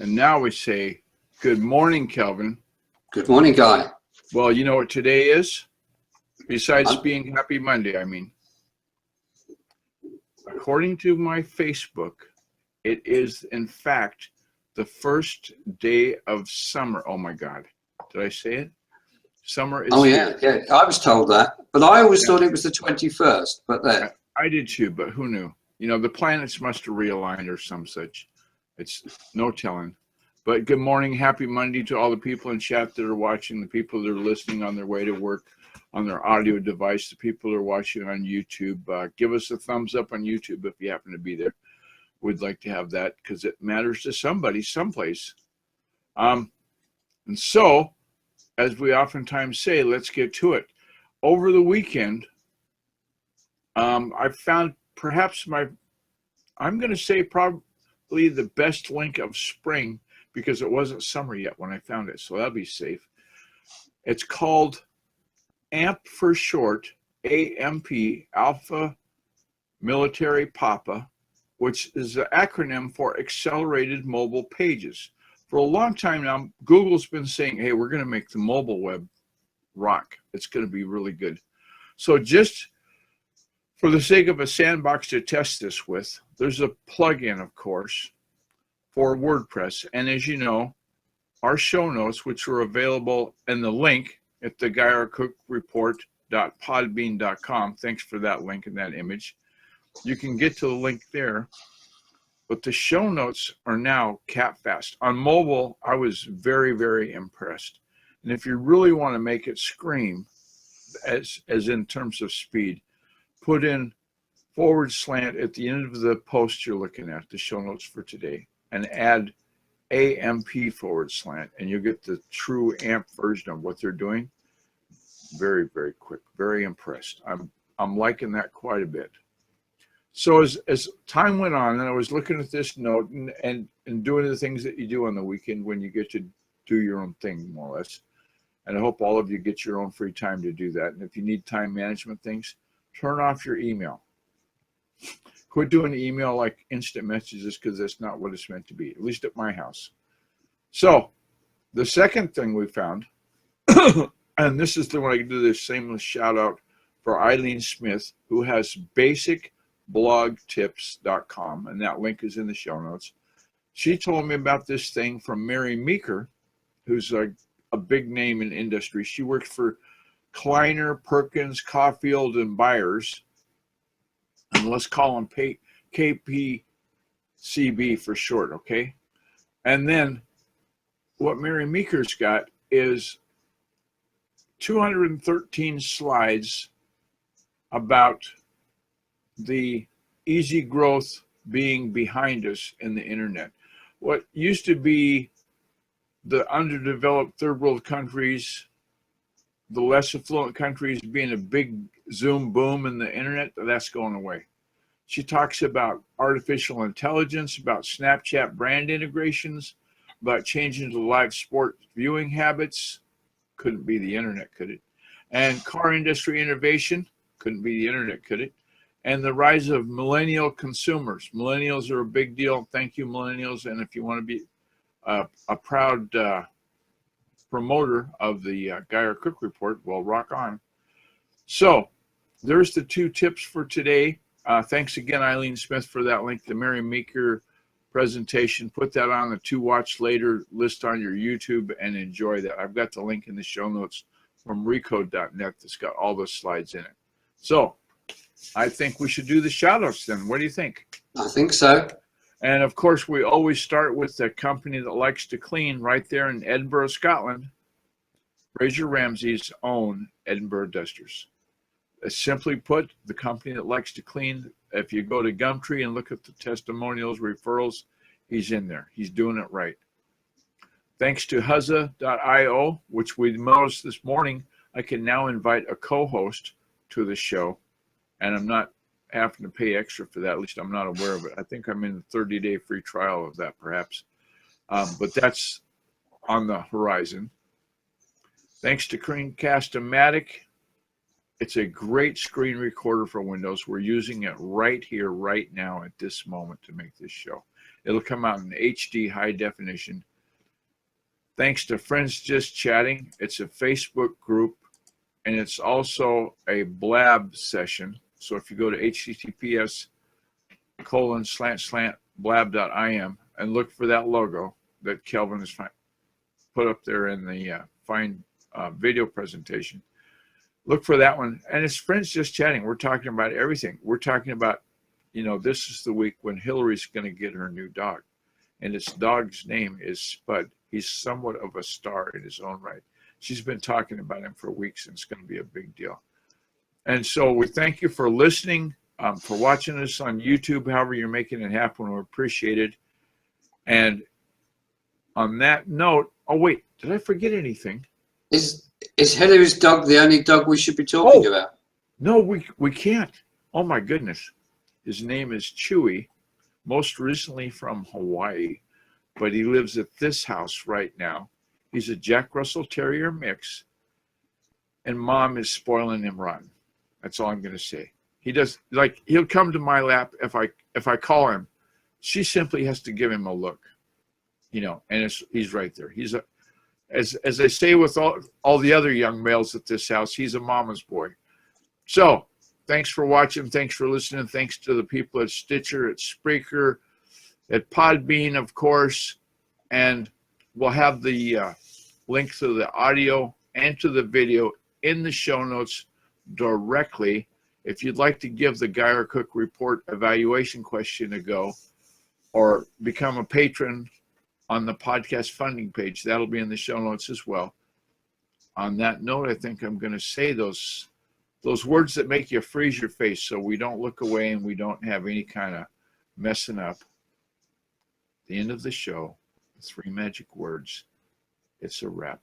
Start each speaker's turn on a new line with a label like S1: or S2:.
S1: And now we say, good morning, Kelvin.
S2: Good morning, Guy.
S1: Well, you know what today is? Besides being Happy Monday, I mean. According to my Facebook, it is, in fact, the first day of summer. Oh, my God. Did I say it? Summer is here.
S2: Yeah. I was told that. But I always thought it was the 21st. But there.
S1: I did too, but who knew? You know, the planets must have realigned or some such. It's no telling. But good morning, happy Monday to all the people in chat that are watching, the people that are listening on their way to work, on their audio device, the people that are watching on YouTube. Give us a thumbs up on YouTube if you happen to be there. We'd like to have that because it matters to somebody, someplace. And so, as we oftentimes say, let's get to it. Over the weekend, I found perhaps I'm going to say probably the best link of spring because it wasn't summer yet when I found it, so that'll be safe. It's called AMP for short, AMP, Alpha Military Papa, which is the acronym for Accelerated Mobile Pages. For a long time now, Google's been saying, hey, we're going to make the mobile web rock. It's going to be really good. So just for the sake of a sandbox to test this with, there's a plugin, of course, for WordPress. And as you know, our show notes, which are available in the link at the GuyRCookReport.podbean.com. Thanks for that link and that image. You can get to the link there. But the show notes are now CapFast. On mobile, I was very, very impressed. And if you really want to make it scream, as in terms of speed, put in / at the end of the post you're looking at, the show notes for today, and add AMP / and you'll get the true AMP version of what they're doing. Very, very quick, very impressed. I'm liking that quite a bit. So as time went on, and I was looking at this note and doing the things that you do on the weekend when you get to do your own thing, more or less. And I hope all of you get your own free time to do that. And if you need time management things, turn off your email. Quit doing email like instant messages because that's not what it's meant to be, at least at my house. So the second thing we found, and this is the one I can do this shameless shout out for Eileen Smith, who has basicblogtips.com, and that link is in the show notes. She told me about this thing from Mary Meeker, who's a big name in industry. She works for Kleiner, Perkins, Caulfield, and Byers. And let's call them KPCB for short, okay? And then what Mary Meeker's got is 213 slides about the easy growth being behind us in the internet. What used to be the underdeveloped third world countries, the less affluent countries being a big Zoom boom in the internet, that's going away. She talks about artificial intelligence, about Snapchat brand integrations, about changing the live sport viewing habits. Couldn't be the internet, could it? And car industry innovation. Couldn't be the internet, could it? And the rise of millennial consumers. Millennials are a big deal. Thank you, millennials. And if you want to be a proud promoter of the Guy R. Cook Report, well, rock on. So there's the two tips for today. Thanks again, Eileen Smith, for that link, the Mary Meeker presentation. Put that on the to watch later list on your YouTube and enjoy that. I've got the link in the show notes from recode.net that's got all those slides in it. So I think we should do the shout outs then. What do you think?
S2: I think so.
S1: And of course, we always start with the company that likes to clean right there in Edinburgh, Scotland. Fraser Ramsey's own Edinburgh Dusters. Simply put, the company that likes to clean. If you go to Gumtree and look at the testimonials, referrals, he's in there. He's doing it right. Thanks to Huzza.io, which we noticed this morning, I can now invite a co-host to the show, and I'm not having to pay extra for that. At least I'm not aware of it. I think I'm in the 30-day free trial of that, perhaps. But that's on the horizon. Thanks to Screencast-O-Matic It's a great screen recorder for Windows. We're using it right here, right now, at this moment to make this show. It'll come out in HD high definition. Thanks to Friends Just Chatting. It's a Facebook group, and it's also a Blab session. So if you go to https://blab.im and look for that logo that Kelvin has put up there in the video presentation, look for that one. And it's Friends Just Chatting. We're talking about everything. We're talking about, this is the week when Hillary's going to get her new dog. And its dog's name is Spud. He's somewhat of a star in his own right. She's been talking about him for weeks, and it's going to be a big deal. And so we thank you for listening, for watching us on YouTube, however you're making it happen. We appreciate it. And on that note, oh, wait, did I forget anything?
S2: Is Hillary's dog the only dog we should be talking about?
S1: No, we can't. Oh, my goodness. His name is Chewy, most recently from Hawaii, but he lives at this house right now. He's a Jack Russell Terrier mix, and Mom is spoiling him rotten. That's all I'm going to say. He does, he'll come to my lap if I call him. She simply has to give him a look, and he's right there. He's as I say with all the other young males at this house, he's a mama's boy. So thanks for watching. Thanks for listening. Thanks to the people at Stitcher, at Spreaker, at Podbean, of course. And we'll have the link to the audio and to the video in the show notes directly. If you'd like to give the Geyer Cook Report evaluation question a go, or become a patron on the podcast funding page, that'll be in the show notes as well. On that note, I think I'm going to say those words that make you freeze your face so we don't look away and we don't have any kind of messing up. The end of the show, 3 magic words. It's a wrap.